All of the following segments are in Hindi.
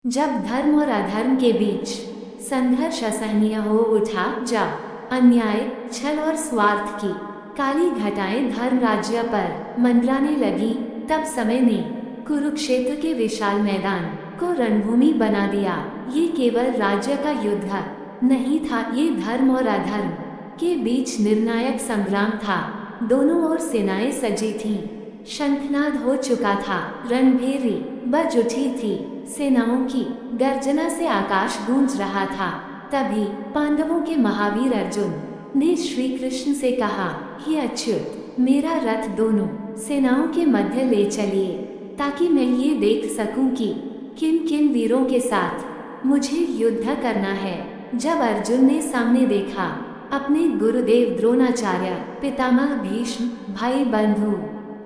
जब धर्म और अधर्म के बीच संघर्ष असहनीय हो उठा, जब अन्याय, छल और स्वार्थ की काली घटाएं धर्म राज्य पर मंडराने लगी, तब समय ने कुरुक्षेत्र के विशाल मैदान को रणभूमि बना दिया। ये केवल राज्य का युद्ध नहीं था, ये धर्म और अधर्म के बीच निर्णायक संग्राम था। दोनों ओर सेनाएं सजी थीं, शंखनाद हो चुका था, रणभेरी बज उठी थी, सेनाओं की गर्जना से आकाश गूंज रहा था। तभी पांडवों के महावीर अर्जुन ने श्री कृष्ण से कहा, हे अच्युत, मेरा रथ दोनों सेनाओं के मध्य ले चलिए, ताकि मैं ये देख सकूं कि किन किन वीरों के साथ मुझे युद्ध करना है। जब अर्जुन ने सामने देखा अपने गुरुदेव द्रोणाचार्य, पितामह भीष्म, भाई बंधु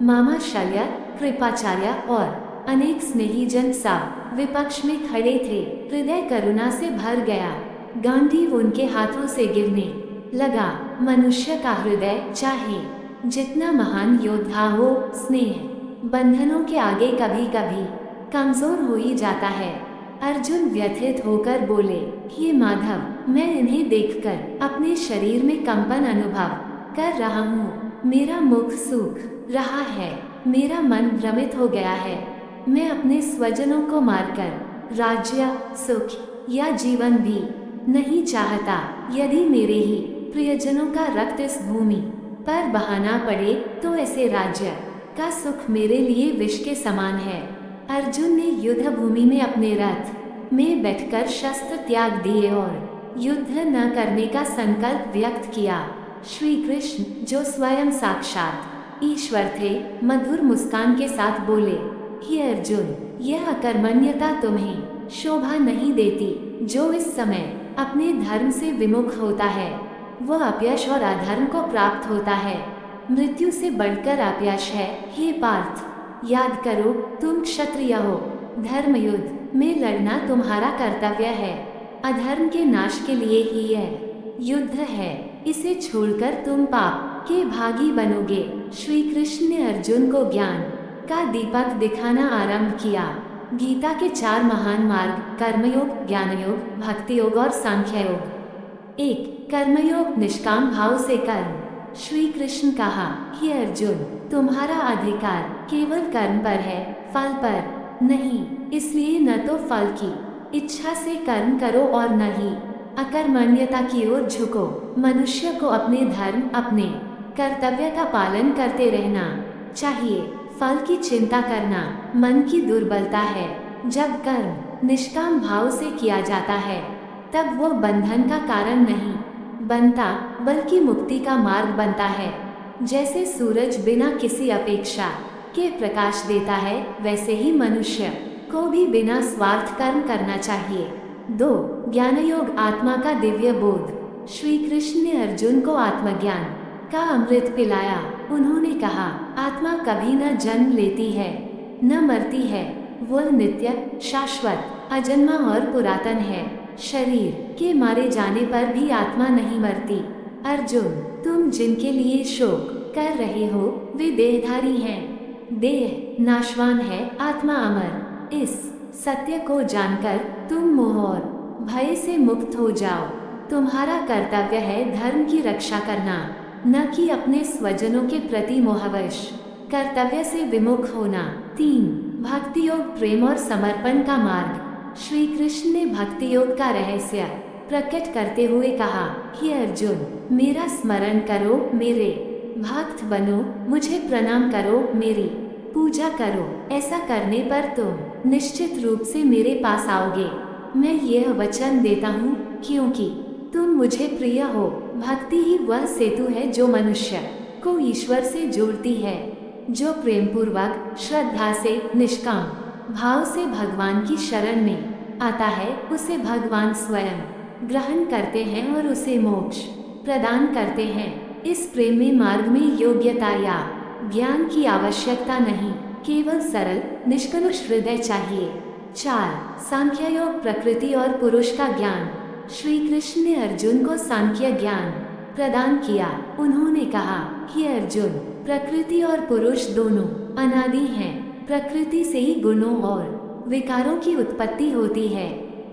मामा शल्य, कृपाचार्य और अनेक स्नेहीजन सब विपक्ष में खड़े थे, हृदय करुणा से भर गया। गांडीव उनके हाथों से गिरने लगा। मनुष्य का हृदय चाहे जितना महान योद्धा हो, स्नेह बंधनों के आगे कभी कभी कमजोर हो ही जाता है। अर्जुन व्यथित होकर बोले, हे माधव, मैं इन्हें देखकर अपने शरीर में कंपन अनुभव कर रहा हूँ। मेरा मुख सूख रहा है, मेरा मन भ्रमित हो गया है। मैं अपने स्वजनों को मारकर राज्य, सुख या जीवन भी नहीं चाहता। यदि मेरे ही प्रियजनों का रक्त इस भूमि पर बहाना पड़े, तो ऐसे राज्य का सुख मेरे लिए विष के समान है। अर्जुन ने युद्ध भूमि में अपने रथ में बैठकर शस्त्र त्याग दिए और युद्ध न करने का संकल्प व्यक्त किया। श्री कृष्ण, जो स्वयं साक्षात ईश्वर थे, मधुर मुस्कान के साथ बोले, हे अर्जुन, यह अकर्मण्यता तुम्हें शोभा नहीं देती। जो इस समय अपने धर्म से विमुख होता है, वह अपयश और अधर्म को प्राप्त होता है। मृत्यु से बढ़कर अपयश है। हे पार्थ, याद करो, तुम क्षत्रिय हो। धर्म युद्ध में लड़ना तुम्हारा कर्तव्य है। अधर्म के नाश के लिए ही यह युद्ध है। इसे छोड़कर तुम पाप के भागी बनोगे। श्री कृष्ण ने अर्जुन को ज्ञान का दीपक दिखाना आरंभ किया। गीता के 4 महान मार्ग, कर्मयोग, ज्ञानयोग, भक्ति योग और सांख्य योग। 1. कर्मयोग, निष्काम भाव से कर्म। श्री कृष्ण कहा, हे अर्जुन, तुम्हारा अधिकार केवल कर्म पर है, फल पर नहीं। इसलिए न तो फल की इच्छा से कर्म करो और न ही अकर्मण्यता की ओर झुको। मनुष्य को अपने धर्म, अपने कर्तव्य का पालन करते रहना चाहिए। फल की चिंता करना मन की दुर्बलता है। जब कर्म निष्काम भाव से किया जाता है, तब वो बंधन का कारण नहीं बनता, बल्कि मुक्ति का मार्ग बनता है। जैसे सूरज बिना किसी अपेक्षा के प्रकाश देता है, वैसे ही मनुष्य को भी बिना स्वार्थ कर्म करना चाहिए। 2. ज्ञान योग, आत्मा का दिव्य बोध। श्री कृष्ण ने अर्जुन को आत्मज्ञान का अमृत पिलाया। उन्होंने कहा, आत्मा कभी न जन्म लेती है, न मरती है। वह नित्य, शाश्वत, अजन्मा और पुरातन है। शरीर के मारे जाने पर भी आत्मा नहीं मरती। अर्जुन, तुम जिनके लिए शोक कर रहे हो, वे देहधारी हैं। देह नाशवान है, आत्मा अमर। इस सत्य को जानकर तुम मोह और भय से मुक्त हो जाओ। तुम्हारा कर्तव्य है धर्म की रक्षा करना, न कि अपने स्वजनों के प्रति मोहवश कर्तव्य से विमुख होना। 3. भक्ति योग, प्रेम और समर्पण का मार्ग। श्री कृष्ण ने भक्ति योग का रहस्य प्रकट करते हुए कहा, हे अर्जुन, मेरा स्मरण करो, मेरे भक्त बनो, मुझे प्रणाम करो, मेरी पूजा करो। ऐसा करने पर तुम निश्चित रूप से मेरे पास आओगे। मैं यह वचन देता हूँ, क्योंकि तुम मुझे प्रिय हो। भक्ति ही वह सेतु है जो मनुष्य को ईश्वर से जोड़ती है। जो प्रेम पूर्वक, श्रद्धा से, निष्काम भाव से भगवान की शरण में आता है, उसे भगवान स्वयं ग्रहण करते हैं और उसे मोक्ष प्रदान करते हैं। इस प्रेमी मार्ग में योग्यता या ज्ञान की आवश्यकता नहीं, केवल सरल, निष्कलुष हृदय चाहिए। 4. सांख्य योग, प्रकृति और पुरुष का ज्ञान। श्री कृष्ण ने अर्जुन को सांख्य ज्ञान प्रदान किया। उन्होंने कहा, हे अर्जुन, प्रकृति और पुरुष दोनों अनादि हैं। प्रकृति से ही गुणों और विकारों की उत्पत्ति होती है।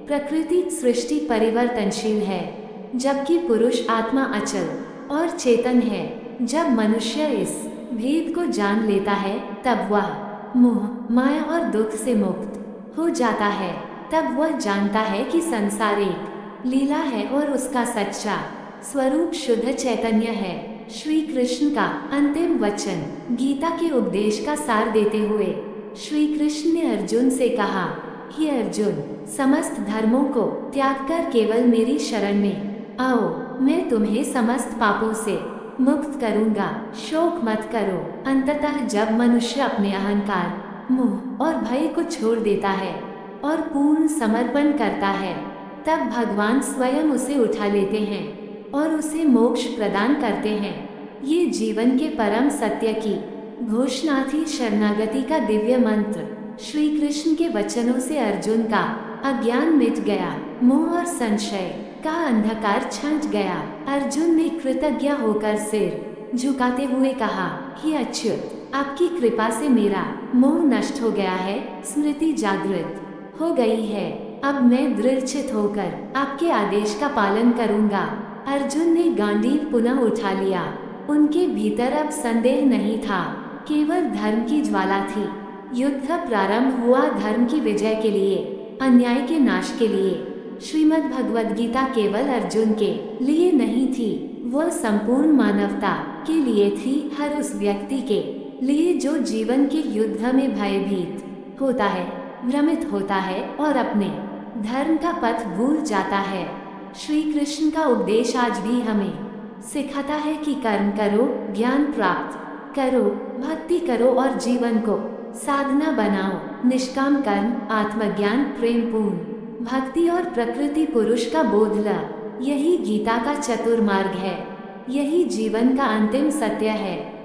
प्रकृति सृष्टि परिवर्तनशील है, जबकि पुरुष आत्मा अचल और चेतन है। जब मनुष्य इस भेद को जान लेता है, तब वह मोह, माया और दुख से मुक्त हो जाता है। तब वह जानता है कि संसार एक लीला है और उसका सच्चा स्वरूप शुद्ध चैतन्य है। श्री कृष्ण का अंतिम वचन। गीता के उपदेश का सार देते हुए श्री कृष्ण ने अर्जुन से कहा, हे अर्जुन, समस्त धर्मों को त्याग कर केवल मेरी शरण में आओ। मैं तुम्हें समस्त पापों से मुक्त करूंगा। शोक मत करो। अंततः जब मनुष्य अपने अहंकार, मोह और भय को छोड़ देता है और पूर्ण समर्पण करता है, तब भगवान स्वयं उसे उठा लेते हैं और उसे मोक्ष प्रदान करते हैं। ये जीवन के परम सत्य की घोषणा थी। शरणागति का दिव्य मंत्र। श्री कृष्ण के वचनों से अर्जुन का अज्ञान मिट गया, मोह और संशय का अंधकार छंट गया। अर्जुन ने कृतज्ञ होकर सिर झुकाते हुए कहा, हे अच्युत, आपकी कृपा से मेरा मोह नष्ट हो गया है, स्मृति जागृत हो गई है। अब मैं दृढ़चित होकर आपके आदेश का पालन करूंगा। अर्जुन ने गांडीव पुनः उठा लिया। उनके भीतर अब संदेह नहीं था, केवल धर्म की ज्वाला थी। युद्ध प्रारंभ हुआ धर्म की विजय के लिए, अन्याय के नाश के लिए। श्रीमद् भगवद गीता केवल अर्जुन के लिए नहीं थी, वह संपूर्ण मानवता के लिए थी। हर उस व्यक्ति के लिए जो जीवन के युद्ध में भयभीत होता है, भ्रमित होता है और अपने धर्म का पथ भूल जाता है। श्री कृष्ण का उपदेश आज भी हमें सिखाता है कि कर्म करो, ज्ञान प्राप्त करो, भक्ति करो और जीवन को साधना बनाओ। निष्काम कर्म, आत्मज्ञान, प्रेमपूर्ण भक्ति और प्रकृति पुरुष का बोध ला, यही गीता का चतुर्मार्ग है। यही जीवन का अंतिम सत्य है।